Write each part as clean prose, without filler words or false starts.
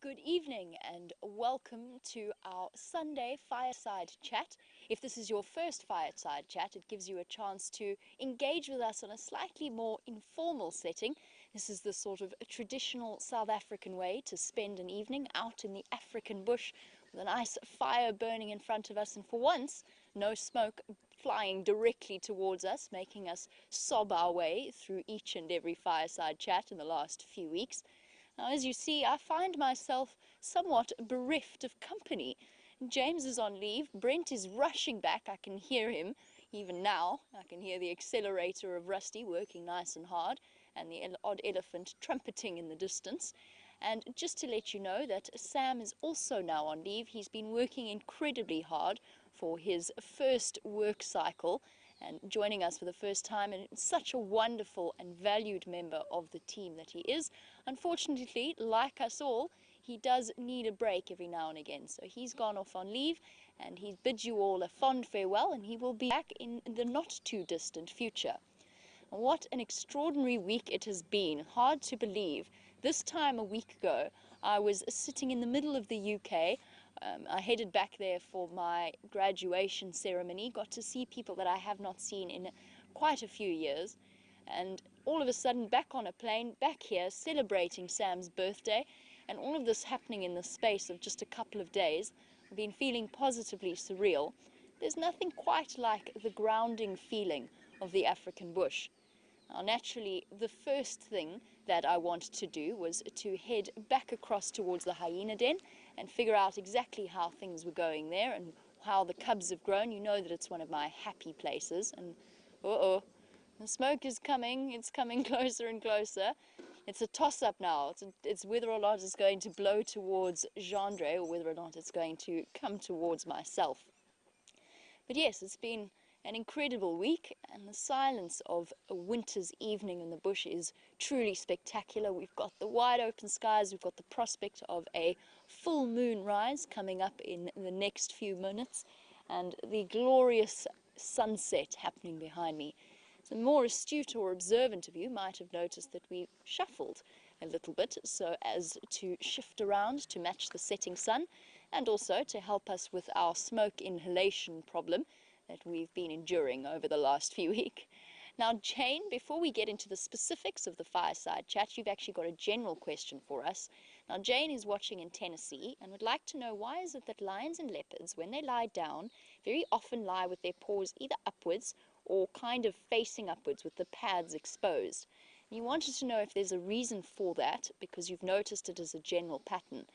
Good evening and welcome to our Sunday Fireside Chat. If this is your first Fireside Chat, it gives you a chance to engage with us on a slightly more informal setting. This is the sort of traditional South African way to spend an evening out in the African bush with a nice fire burning in front of us, and for once, no smoke flying directly towards us, making us sob our way through each and every Fireside Chat in the last few weeks. Now, as you see, I find myself somewhat bereft of company. James is on leave, Brent is rushing back, I can hear him even now. I can hear the accelerator of Rusty working nice and hard, and the odd elephant trumpeting in the distance. And just to let you know that Sam is also now on leave. He's been working incredibly hard for his first work cycle and joining us for the first time, and such a wonderful and valued member of the team that he is. Unfortunately, like us all, he does need a break every now and again, so he's gone off on leave, and he bids you all a fond farewell, and he will be back in the not too distant future. What an extraordinary week it has been. Hard to believe. This time a week ago, I was sitting in the middle of the UK. I headed back there for my graduation ceremony, got to see people that I have not seen in quite a few years, and all of a sudden back on a plane, back here, celebrating Sam's birthday, and all of this happening in the space of just a couple of days. I've been feeling positively surreal. There's nothing quite like the grounding feeling of the African bush. Now, naturally, the first thing that I wanted to do was to head back across towards the hyena den and figure out exactly how things were going there and how the cubs have grown. You know that it's one of my happy places, and the smoke is coming. It's coming closer and closer. It's a toss-up now. It's whether or not it's going to blow towards Gendre or whether or not it's going to come towards myself. But yes, it's been an incredible week, and the silence of a winter's evening in the bush is truly spectacular. We've got the wide open skies, we've got the prospect of a full moon rise coming up in the next few minutes, and the glorious sunset happening behind me. The more astute or observant of you might have noticed that we shuffled a little bit so as to shift around to match the setting sun, and also to help us with our smoke inhalation problem that we've been enduring over the last few weeks. Now, Jane, before we get into the specifics of the Fireside Chat, you've actually got a general question for us. Now, Jane is watching in Tennessee and would like to know, why is it that lions and leopards, when they lie down, very often lie with their paws either upwards or kind of facing upwards with the pads exposed? And you wanted to know if there's a reason for that, because you've noticed it as a general pattern.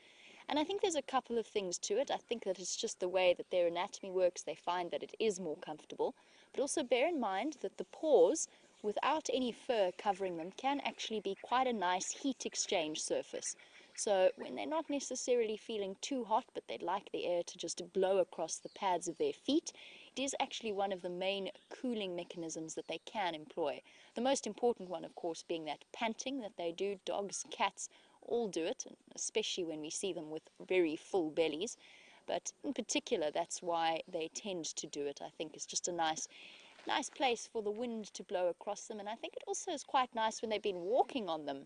And I think there's a couple of things to it. I think that it's just the way that their anatomy works. They find that it is more comfortable. But also bear in mind that the paws, without any fur covering them, can actually be quite a nice heat exchange surface. So when they're not necessarily feeling too hot, but they'd like the air to just blow across the pads of their feet, it is actually one of the main cooling mechanisms that they can employ. The most important one, of course, being that panting that they do. Dogs, cats, all do it, especially when we see them with very full bellies. But in particular, that's why they tend to do it. I think it's just a nice place for the wind to blow across them, and I think it also is quite nice when they've been walking on them.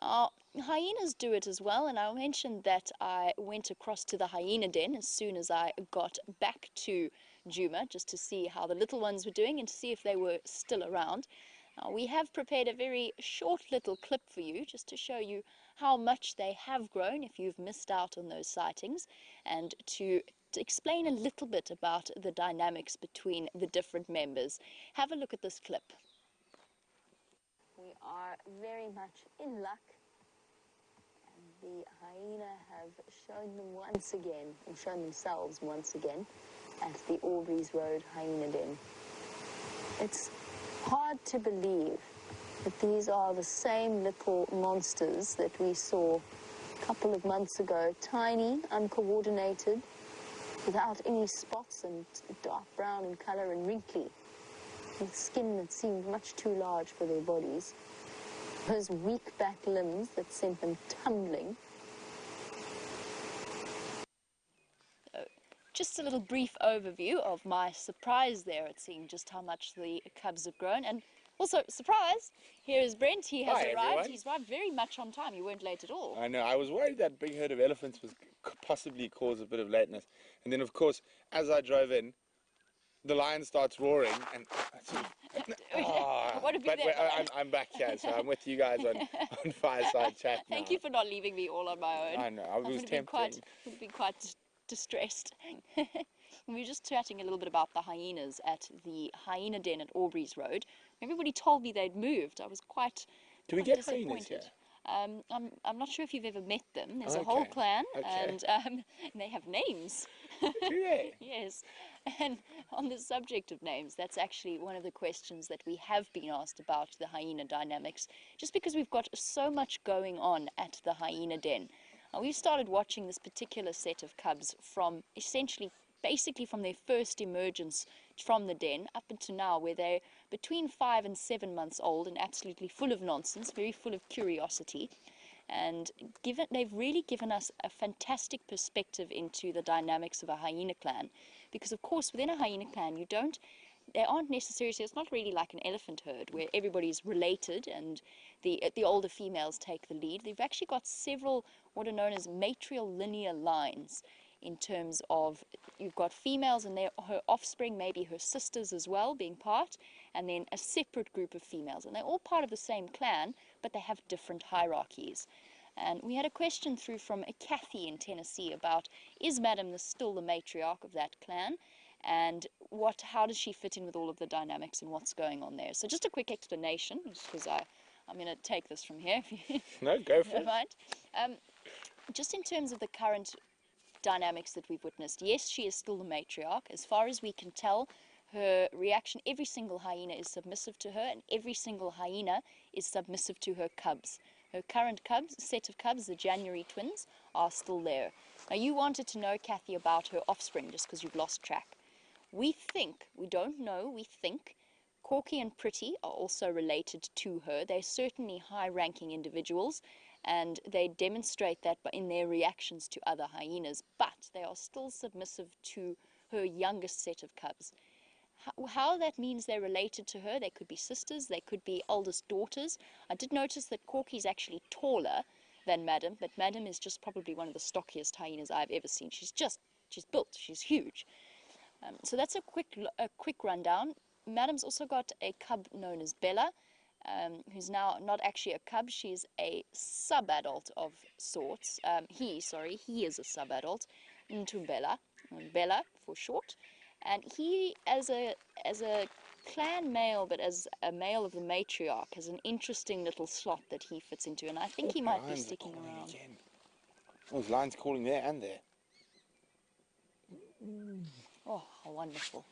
Hyenas do it as well, and I mentioned that I went across to the hyena den as soon as I got back to Djuma, just to see how the little ones were doing and to see if they were still around. We have prepared a very short little clip for you, just to show you how much they have grown if you've missed out on those sightings, and to explain a little bit about the dynamics between the different members. Have a look at this clip. We are very much in luck, and the hyena have shown themselves once again at the Aubrey's Road Hyena Den. It's hard to believe that these are the same little monsters that we saw a couple of months ago, tiny, uncoordinated, without any spots, and dark brown in color and wrinkly, with skin that seemed much too large for their bodies, those weak back limbs that sent them tumbling. Just a little brief overview of my surprise there at seeing just how much the cubs have grown, and Also, surprise, here is Brent. He has Hi, arrived. everyone. He's arrived very much on time. You weren't late at all. I know, I was worried that big herd of elephants could possibly cause a bit of lateness. And then, of course, as I drove in, the lion starts roaring, and What have you but there? I'm back here, so I'm with you guys on Fireside Chat now. Thank you for not leaving me all on my own. I know, I was tempting. Would have been quite distressed. We were just chatting a little bit about the hyenas at the hyena den at Aubrey's Road. Everybody told me they'd moved. I was quite Do we get disappointed. hyenas here? I'm not sure if you've ever met them. There's a Okay, whole clan, okay. and they have names. Do they? Yes. And on the subject of names, that's actually one of the questions that we have been asked about the hyena dynamics, just because we've got so much going on at the hyena den. We've started watching this particular set of cubs from basically from their first emergence from the den up until now, where they're between 5 and 7 months old and absolutely full of nonsense, very full of curiosity. And they've really given us a fantastic perspective into the dynamics of a hyena clan, because of course within a hyena clan they aren't necessarily, so it's not really like an elephant herd where everybody's related and the older females take the lead. They've actually got several what are known as matrilineal lines, in terms of you've got females and her offspring, maybe her sisters as well, being part, and then a separate group of females. And they're all part of the same clan, but they have different hierarchies. And we had a question through from a Kathy in Tennessee about, is Madam still the matriarch of that clan? And how does she fit in with all of the dynamics and what's going on there? So just a quick explanation, just because I'm going to take this from here. No, go for it. Right. Just in terms of the current dynamics that we've witnessed, yes, she is still the matriarch. As far as we can tell, her reaction, every single hyena is submissive to her, and every single hyena is submissive to her cubs. Her current set of cubs, the January twins, are still there. Now, you wanted to know, Kathy, about her offspring, just because you've lost track. We don't know, we think Corky and Pretty are also related to her. They're certainly high-ranking individuals, and they demonstrate that in their reactions to other hyenas, but they are still submissive to her youngest set of cubs. How that means they're related to her, they could be sisters, they could be oldest daughters. I did notice that Corky's actually taller than Madam, but Madam is just probably one of the stockiest hyenas I've ever seen. She's built, she's huge. So that's a quick rundown. Madam's also got a cub known as Bella, who's now not actually a cub, she's a sub-adult of sorts. He is a sub-adult into Bella for short. And he, as a clan male, but as a male of the matriarch, has an interesting little slot that he fits into, and I think he might be sticking around. Again. Those lions calling there and there. Oh, how wonderful.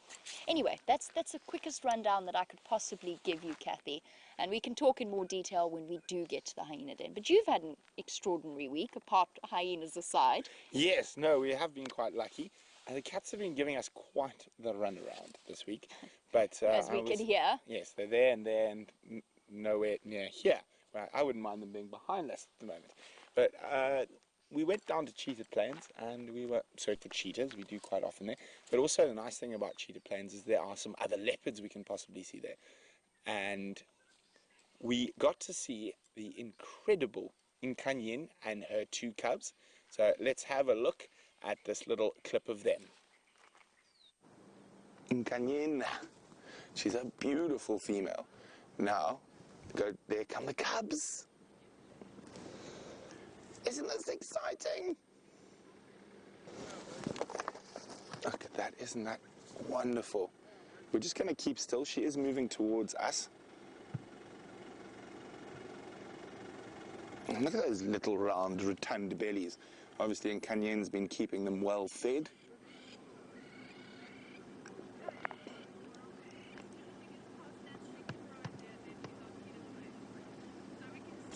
Anyway, that's the quickest rundown that I could possibly give you, Kathy. And we can talk in more detail when we do get to the hyena den. But you've had an extraordinary week, apart hyenas aside. Yes, no, we have been quite lucky. And the cats have been giving us quite the runaround this week. But as we can hear. Yes, they're there and nowhere near here. Well, I wouldn't mind them being behind us at the moment. But we went down to Cheetah Plains, and we were searching for cheetahs. We do quite often there. But also the nice thing about Cheetah Plains is there are some other leopards we can possibly see there. And we got to see the incredible Nkanyene and her 2 cubs. So let's have a look at this little clip of them. Nkanyene, she's a beautiful female. Now, there come the cubs. Isn't this exciting? Look at that, isn't that wonderful? We're just going to keep still. She is moving towards us. And look at those little round rotund bellies. Obviously Nkanyene's been keeping them well fed.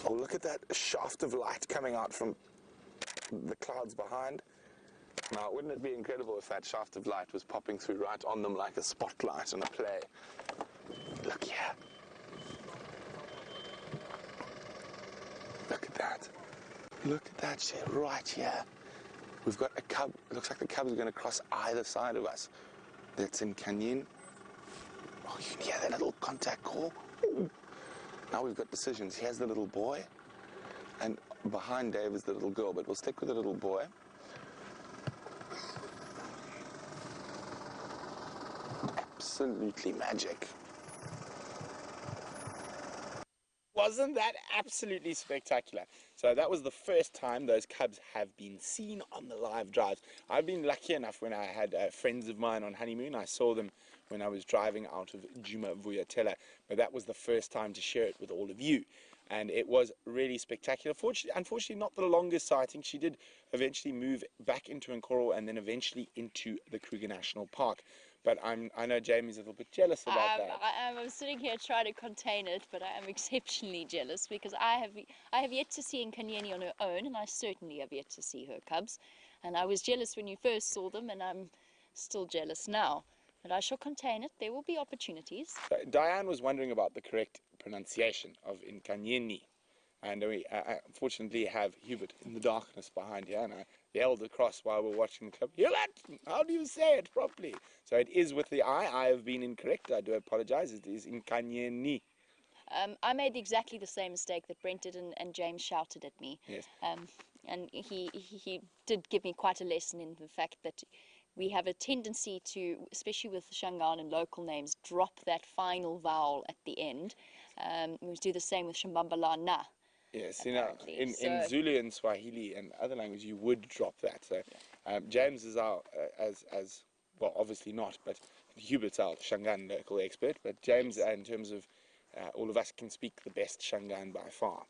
Oh, look at that shaft of light coming out from the clouds behind. Now, wouldn't it be incredible if that shaft of light was popping through right on them like a spotlight on a play? Look here. Look at that. Look at that shit right here. We've got a cub. It looks like the cubs are going to cross either side of us. That's in Nkanyene. Oh, you can hear that little contact call. Now we've got decisions. Here's the little boy, and behind Dave is the little girl, but we'll stick with the little boy. Absolutely magic. Wasn't that absolutely spectacular? So that was the first time those cubs have been seen on the live drives. I've been lucky enough when I had friends of mine on honeymoon. I saw them when I was driving out of Juma Vuyatela, but that was the first time to share it with all of you. And it was really spectacular. Unfortunately, not the longest sighting. She did eventually move back into Nkoro and then eventually into the Kruger National Park. But I know Jamie's a little bit jealous about that. I'm sitting here trying to contain it, but I am exceptionally jealous because I have yet to see Nkanyeni on her own, and I certainly have yet to see her cubs. And I was jealous when you first saw them, and I'm still jealous now. But I shall contain it. There will be opportunities. So Diane was wondering about the correct pronunciation of Nkanyeni. And we unfortunately have Hubert in the darkness behind here, and I yelled across while we're watching the clip, Hubert, how do you say it properly? So it is with the I. I have been incorrect. I do apologize. It is Nkanyeni. I made exactly the same mistake that Brent did, and James shouted at me. Yes. And he did give me quite a lesson in the fact that we have a tendency to, especially with Shangaan and local names, drop that final vowel at the end. We do the same with Shambambalana. Yes, in Zulu and Swahili and other languages, you would drop that. So James is our, well, obviously not, but Hubert's our Shangaan local expert. But James, yes, in terms of all of us, can speak the best Shangaan by far.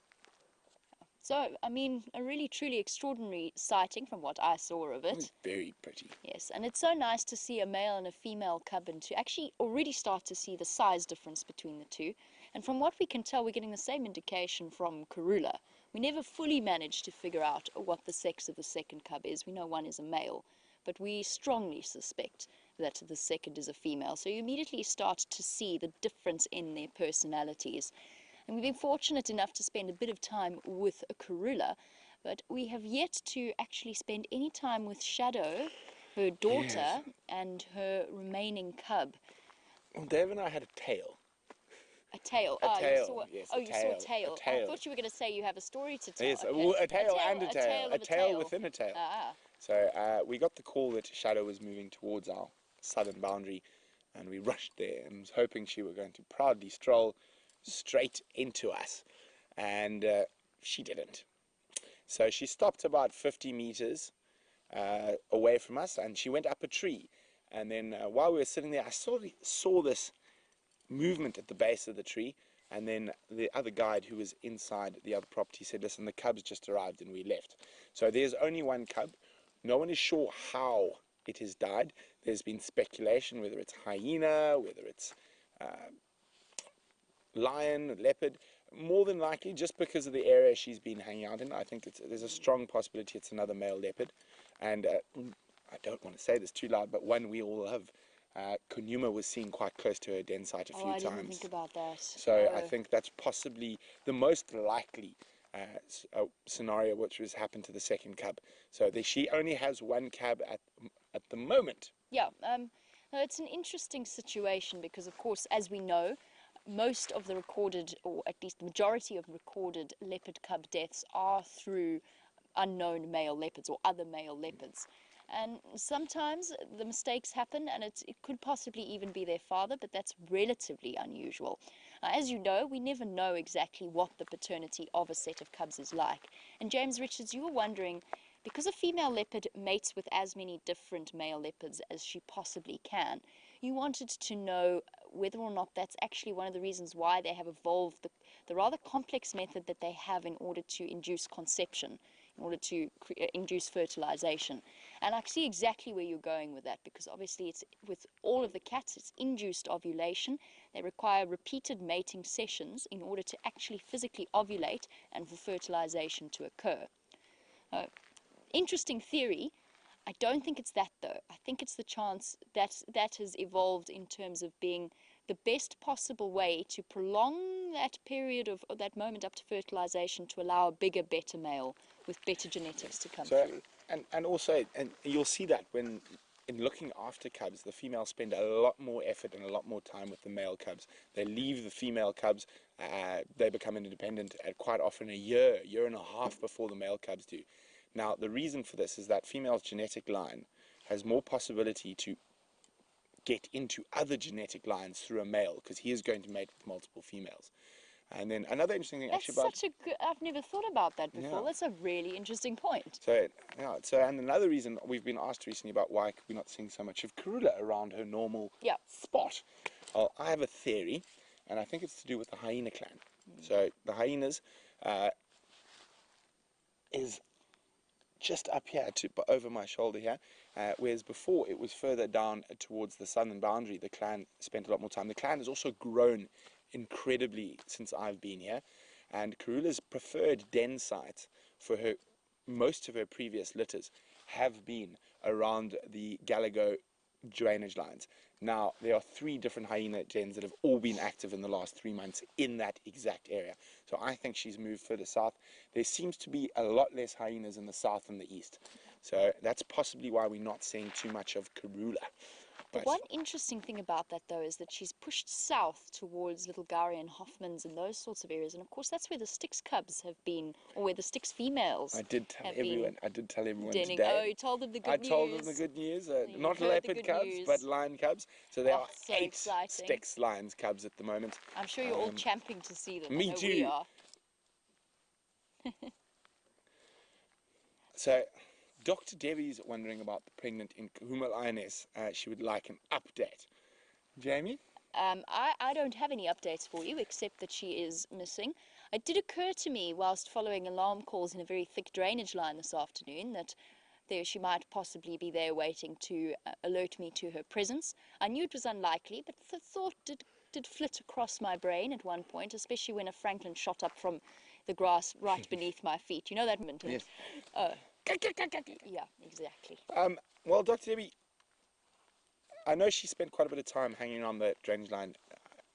So, I mean, a really, truly extraordinary sighting from what I saw of it. Very pretty. Yes, and it's so nice to see a male and a female cub and to actually already start to see the size difference between the two. And from what we can tell, we're getting the same indication from Karula. We never fully managed to figure out what the sex of the second cub is. We know one is a male, but we strongly suspect that the second is a female. So you immediately start to see the difference in their personalities. And we've been fortunate enough to spend a bit of time with a Karula, but we have yet to actually spend any time with Shadow, her daughter, Yes, and her remaining cub. well, Dave and I had a tail. A tail. A tail, You saw, yes, oh, a you tail, saw a tail. a tail. I thought you were going to say you have a story to tell. Yes, Okay. a tail and a tail. A A tail within a tail. Ah. So we got the call that Shadow was moving towards our southern boundary, and we rushed there and was hoping she were going to proudly stroll straight into us. And she didn't. So she stopped about 50 meters away from us, and she went up a tree. And then while we were sitting there, I saw this movement at the base of the tree, and then the other guide who was inside the other property said, listen, the cubs just arrived and we left. So there's only one cub. No one is sure how it has died. There's been speculation whether it's hyena, whether it's lion, leopard. More than likely, just because of the area she's been hanging out in, I think there's a strong possibility it's another male leopard. And I don't want to say this too loud, but one we all love, Kunyuma, was seen quite close to her den site a few times. I didn't think about that. So I think that's possibly the most likely scenario which has happened to the second cub. So she only has one cub at the moment. Yeah, no, it's an interesting situation because, of course, as we know, most of the recorded, or at least the majority of recorded leopard cub deaths are through unknown male leopards or other male leopards. And sometimes the mistakes happen and it could possibly even be their father, but that's relatively unusual. As you know, we never know exactly what the paternity of a set of cubs is like. And James Richards, you were wondering, because a female leopard mates with as many different male leopards as she possibly can, you wanted to know whether or not that's actually one of the reasons why they have evolved the rather complex method that they have in order to induce conception, in order to induce fertilization. And I see exactly where you're going with that, because obviously it's with all of the cats, it's induced ovulation. They require repeated mating sessions in order to actually physically ovulate and for fertilization to occur. Interesting theory. I don't think it's that, though. I think it's the chance that has evolved in terms of being the best possible way to prolong that period of that moment up to fertilization to allow a bigger, better male with better genetics to come through. And also, and you'll see that when in looking after cubs, the females spend a lot more effort and a lot more time with the male cubs. They leave the female cubs, they become independent at quite often a year and a half before the male cubs do. Now, the reason for this is that female's genetic line has more possibility to get into other genetic lines through a male, because he is going to mate with multiple females. And then another interesting thing That's actually about... such a good... I've never thought about that before. Yeah. That's a really interesting point. So, yeah, and another reason we've been asked recently about why we're not seeing so much of Karula around her normal spot. Well, I have a theory, and I think it's to do with the hyena clan. So the hyenas is just up here, over my shoulder here, whereas before it was further down towards the southern boundary. The clan spent a lot more time. The clan has also grown incredibly since I've been here, and Karula's preferred den sites for most of her previous litters have been around the Gallagher drainage lines. Now, there are 3 different hyena dens that have all been active in the last 3 months in that exact area. So I think she's moved further south. There seems to be a lot less hyenas in the south and the east. So that's possibly why we're not seeing too much of Karula. The one interesting thing about that, though, is that she's pushed south towards Little Gowrie and Hoffman's and those sorts of areas. And, of course, that's where the Styx cubs have been, or where the Styx females I did tell everyone denning. today. Oh, you told them the good news. I told them the good news. Not heard the leopard good cubs, news. but lion cubs. So there are so 8 exciting. Styx lions cubs at the moment. I'm sure you're all champing to see them. Me I know too. We are. So, Dr. Debbie's wondering about the pregnant Nkuma lioness. She would like an update. Jamie? I don't have any updates for you, except that she is missing. It did occur to me, whilst following alarm calls in a very thick drainage line this afternoon, that she might possibly be there waiting to alert me to her presence. I knew it was unlikely, but the thought did flit across my brain at one point, especially when a francolin shot up from the grass right beneath my feet. You know that moment? Yes. Yeah, exactly. Well, Dr. Debbie, I know she spent quite a bit of time hanging around the drainage line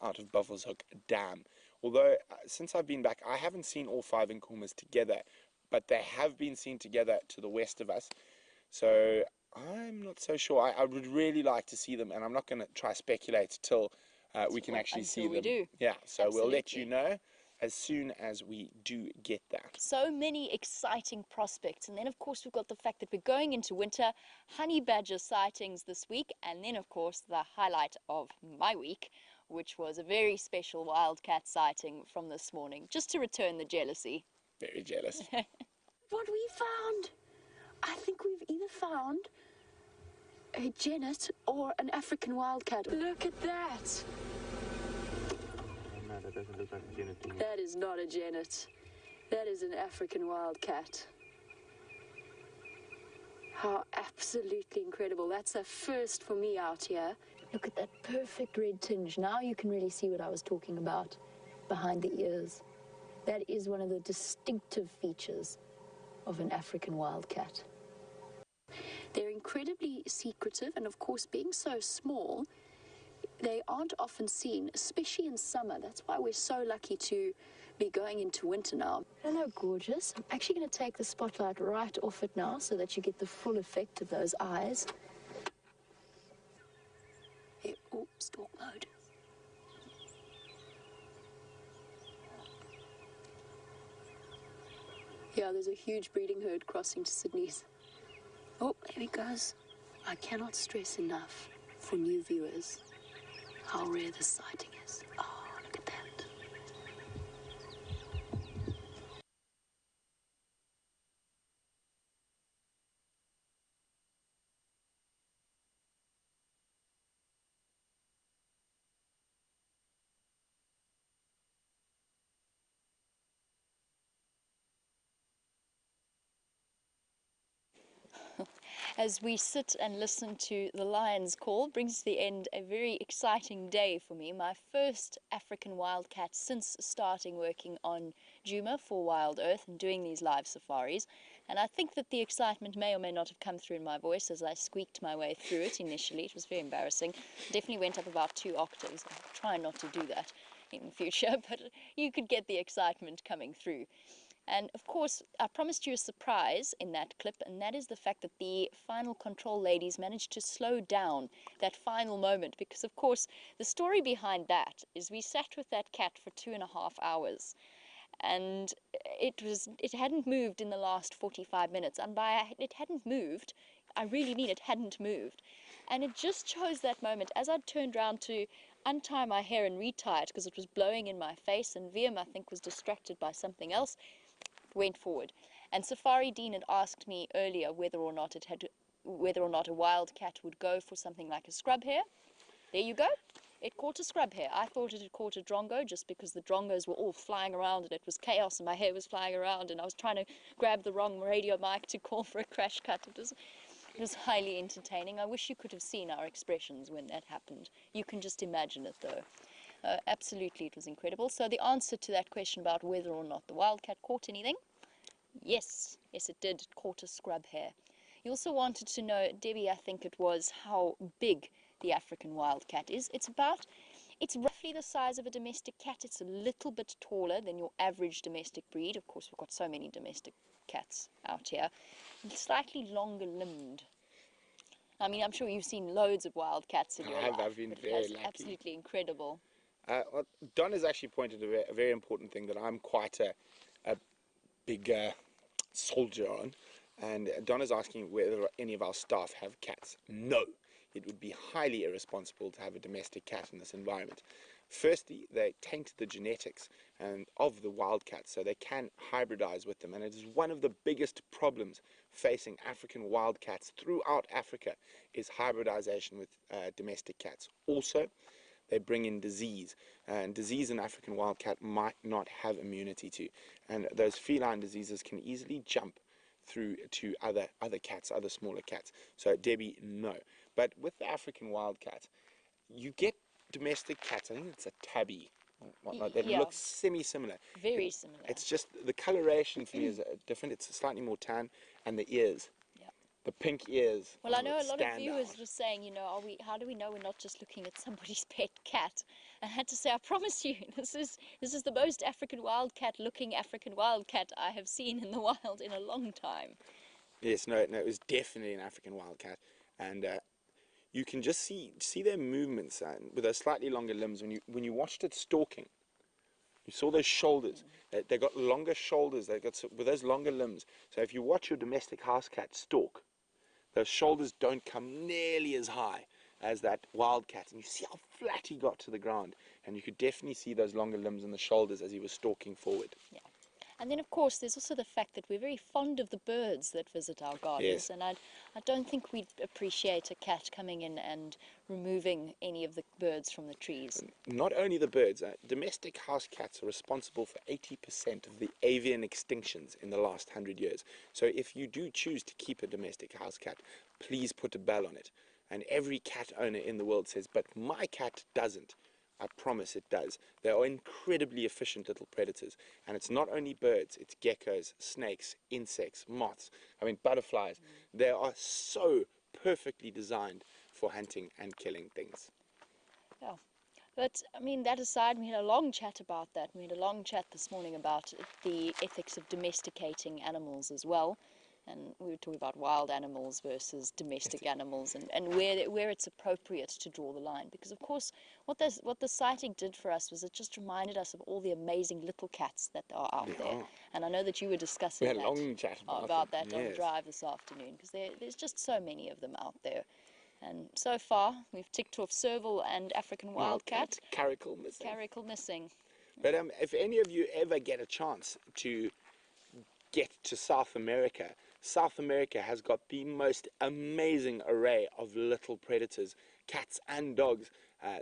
out of Buffalo's Hook Dam. Although, since I've been back, I haven't seen all 5 Nkumas together, but they have been seen together to the west of us. So I'm not so sure. I would really like to see them, and I'm not going to try speculate till we can actually see them. Do. Yeah, so Absolutely. We'll let you know as soon as we do get that. So many exciting prospects. And then, of course, we've got the fact that we're going into winter, honey badger sightings this week, and then, of course, the highlight of my week, which was a very special wildcat sighting from this morning, just to return the jealousy. Very jealous. What we found, I think we've either found a genet or an African wildcat. Look at that. No, that doesn't look like a genet to me. That is not a genet. That is an African wildcat. How absolutely incredible. That's a first for me out here. Look at that perfect red tinge. Now you can really see what I was talking about behind the ears. That is one of the distinctive features of an African wildcat. They're incredibly secretive, and of course, being so small, they aren't often seen, especially in summer. That's why we're so lucky to be going into winter now. Hello, gorgeous. I'm actually going to take the spotlight right off it now so that you get the full effect of those eyes. Oh, stalk mode. Yeah, there's a huge breeding herd crossing to Sydney's. Oh, there he goes. I cannot stress enough for new viewers how rare this sighting is. Oh, look at that. As we sit and listen to the lion's call, brings to the end a very exciting day for me. My first African wildcat since starting working on Djuma for Wild Earth and doing these live safaris. And I think that the excitement may or may not have come through in my voice as I squeaked my way through it initially. It was very embarrassing. Definitely went up about 2 octaves. I'll try not to do that in future, but you could get the excitement coming through. And of course, I promised you a surprise in that clip, and that is the fact that the final control ladies managed to slow down that final moment, because of course the story behind that is we sat with that cat for 2.5 hours, and it hadn't moved in the last 45 minutes, and by it hadn't moved, I really mean it hadn't moved. And it just chose that moment as I turned around to untie my hair and retie it because it was blowing in my face, and Viam, I think, was distracted by something else, went forward. And Safari Dean had asked me earlier whether or not a wildcat would go for something like a scrub hare. There you go. It caught a scrub hare. I thought it had caught a drongo just because the drongos were all flying around and it was chaos and my hair was flying around and I was trying to grab the wrong radio mic to call for a crash cut. It was highly entertaining. I wish you could have seen our expressions when that happened. You can just imagine it though. Absolutely, it was incredible. So the answer to that question about whether or not the wildcat caught anything, yes, it did. It caught a scrub hare. You also wanted to know, Debbie, I think it was, how big the African wildcat is. It's roughly the size of a domestic cat. It's a little bit taller than your average domestic breed. Of course, we've got so many domestic cats out here. Slightly longer limbed. I mean, I'm sure you've seen loads of wildcats in your life. I've been very lucky. Absolutely incredible. Well, Don has actually pointed a very important thing that I'm quite a big soldier on. And Don is asking whether any of our staff have cats. No, it would be highly irresponsible to have a domestic cat in this environment. Firstly, they taint the genetics of the wildcats, so they can hybridize with them. And it is one of the biggest problems facing African wildcats throughout Africa is hybridization with domestic cats. Also, they bring in disease, and disease an African wildcat might not have immunity to. And those feline diseases can easily jump through to other cats, other smaller cats. So Debbie, no. But with the African wildcat, you get domestic cats. I think it's a tabby, whatnot, that looks semi-similar. Very similar. It's just the coloration for me is different. It's slightly more tan, and the ears. The pink ears. Well, I know a lot of viewers were saying, you know, how do we know we're not just looking at somebody's pet cat? I had to say, I promise you, this is the most African wildcat-looking African wildcat I have seen in the wild in a long time. Yes, no, it was definitely an African wildcat, and you can just see their movements with those slightly longer limbs. When you watched it stalking, you saw those shoulders. They got longer shoulders. They got with those longer limbs. So if you watch your domestic house cat stalk, those shoulders don't come nearly as high as that wildcat, and you see how flat he got to the ground, and you could definitely see those longer limbs and the shoulders as he was stalking forward. Yeah. And then, of course, there's also the fact that we're very fond of the birds that visit our gardens. Yes. And I don't think we'd appreciate a cat coming in and removing any of the birds from the trees. Not only the birds, domestic house cats are responsible for 80% of the avian extinctions in the last 100 years. So if you do choose to keep a domestic house cat, please put a bell on it. And every cat owner in the world says, but my cat doesn't. I promise it does. They are incredibly efficient little predators. And it's not only birds, it's geckos, snakes, insects, moths, butterflies. They are so perfectly designed for hunting and killing things. Yeah. But, that aside, we had a long chat about that. We had a long chat this morning about the ethics of domesticating animals as well. And we were talking about wild animals versus domestic animals, and where it's appropriate to draw the line. Because, of course, what the sighting did for us was it just reminded us of all the amazing little cats that are out there. And I know that you were discussing we had a long chat about that on the yes. drive this afternoon, because there's just so many of them out there. And so far, we've ticked off serval and African wildcat. Caracal missing. Caracal missing. But if any of you ever get a chance to get to South America, South America has got the most amazing array of little predators, cats and dogs,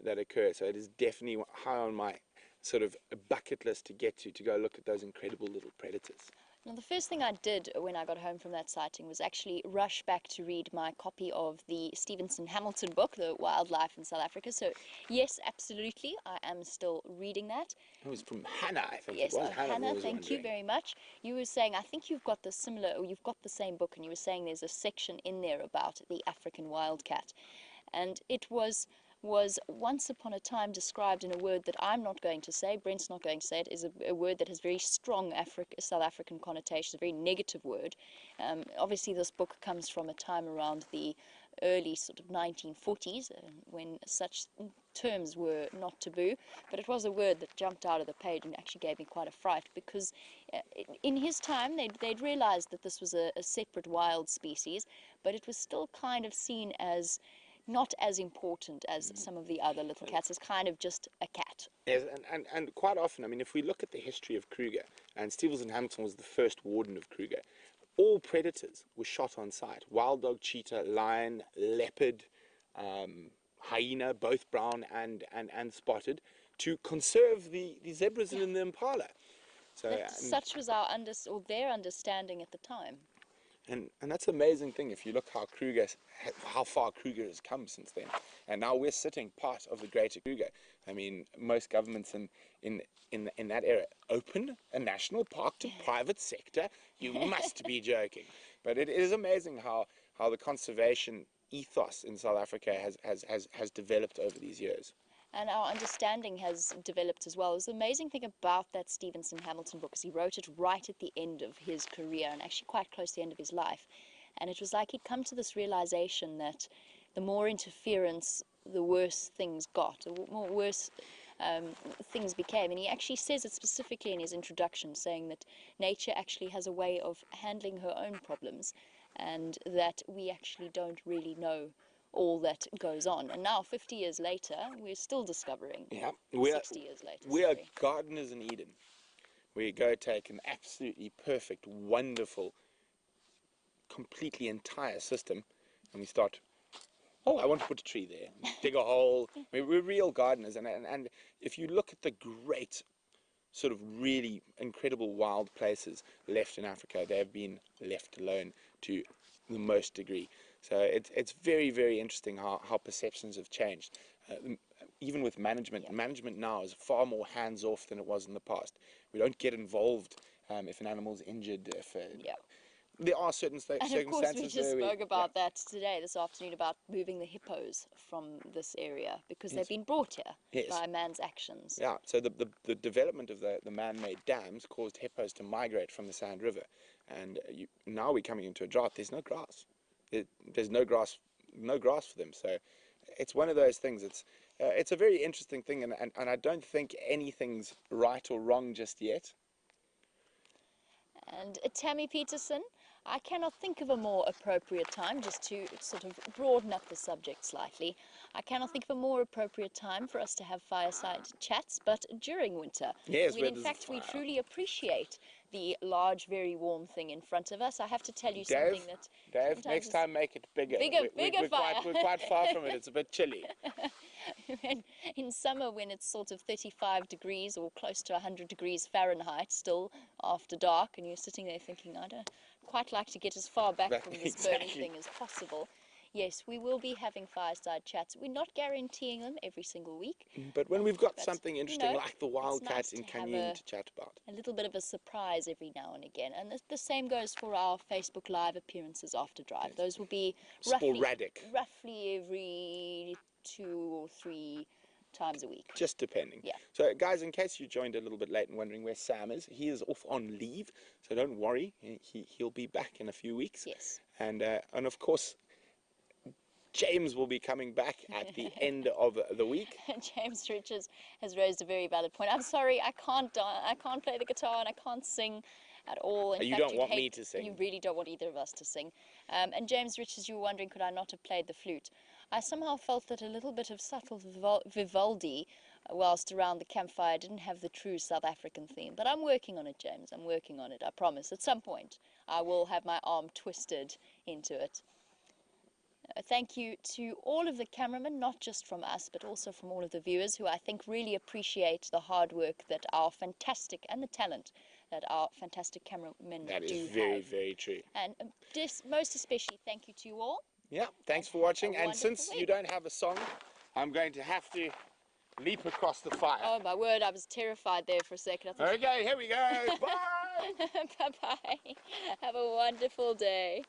that occur. So it is definitely high on my sort of bucket list to get to go look at those incredible little predators. Now, the first thing I did when I got home from that sighting was actually rush back to read my copy of the Stevenson Hamilton book, The Wildlife in South Africa. So, yes, absolutely, I am still reading that. It was from Hannah, I think. Yes, it was. Hannah, thank you very much. You were saying, I think you've got the same book, and you were saying there's a section in there about the African wildcat. And it was was once upon a time described in a word that I'm not going to say, Brent's not going to say it, is a word that has very strong South African connotations, a very negative word. Obviously this book comes from a time around the early sort of 1940s when such terms were not taboo, but it was a word that jumped out of the page and actually gave me quite a fright, because in his time they'd realized that this was a separate wild species, but it was still kind of seen as not as important as some of the other little cats, as kind of just a cat. Yes, and quite often, I mean, if we look at the history of Kruger, and Stevenson Hamilton was the first warden of Kruger, all predators were shot on sight. Wild dog, cheetah, lion, leopard, hyena, both brown and spotted, to conserve the zebras and the impala. So Such was their understanding at the time. And that's the amazing thing. If you look how far Kruger has come since then, and now we're sitting part of the greater Kruger. I mean, most governments in that era open a national park to private sector. You must be joking. But it is amazing how the conservation ethos in South Africa has developed over these years. And our understanding has developed as well. It was the amazing thing about that Stevenson Hamilton book is he wrote it right at the end of his career, and actually quite close to the end of his life. And it was like he'd come to this realization that the more interference, the worse things got, the worse things became. And he actually says it specifically in his introduction, saying that nature actually has a way of handling her own problems, and that we actually don't really know all that goes on. And now 50 years later we're still discovering. 60 years later, we are gardeners in Eden. We go take an absolutely perfect, wonderful, completely entire system, and we start, I want to put a tree there, dig a hole. I mean, we're real gardeners, and if you look at the great sort of really incredible wild places left in Africa, they have been left alone to the most degree. So it's very, very interesting how perceptions have changed. Even with management, management now is far more hands-off than it was in the past. We don't get involved if an animal's injured. There are certain circumstances. And of course we just spoke about that today, this afternoon, about moving the hippos from this area, because they've been brought here by man's actions. Yeah, so the development of the man-made dams caused hippos to migrate from the Sand River. And now we're coming into a drought. There's no grass. There's no grass for them. So it's one of those things. It's a very interesting thing, and I don't think anything's right or wrong just yet. And Tammy Peterson, I cannot think of a more appropriate time, just to sort of broaden up the subject slightly, I cannot think of a more appropriate time for us to have fireside chats, but during winter. Yes, in fact, we truly appreciate the large, very warm thing in front of us. I have to tell you something that... Dave, next time make it bigger. Bigger fire. We're quite far from it. It's a bit chilly. In summer, when it's sort of 35 degrees or close to 100 degrees Fahrenheit still after dark, and you're sitting there thinking, I don't quite like to get as far back from this burning thing as possible. Yes, we will be having fireside chats. We're not guaranteeing them every single week. But when we've got something interesting like the wildcat in Canyon to chat about. A little bit of a surprise every now and again. And the same goes for our Facebook Live appearances after Drive. Those will be sporadic. Roughly every 2 or 3 times a week. Just depending. Yeah. So guys, in case you joined a little bit late and wondering where Sam is, he is off on leave. So don't worry. He'll be back in a few weeks. Yes. And of course, James will be coming back at the end of the week. James Richards has raised a very valid point. I'm sorry, I can't play the guitar and I can't sing at all. In you fact, don't want me to sing. You really don't want either of us to sing. And James Richards, you were wondering, could I not have played the flute? I somehow felt that a little bit of subtle Vivaldi, whilst around the campfire, didn't have the true South African theme. But I'm working on it, James. I'm working on it. I promise. At some point, I will have my arm twisted into it. Thank you to all of the cameramen, not just from us, but also from all of the viewers, who I think really appreciate the hard work that our fantastic, and the talent that our fantastic cameramen do have. That is very, very true. And most especially, thank you to you all. Yeah, thanks for watching. And since you don't have a song, I'm going to have to leap across the fire. Oh my word, I was terrified there for a second. Okay, here we go. Bye! Bye-bye. Have a wonderful day.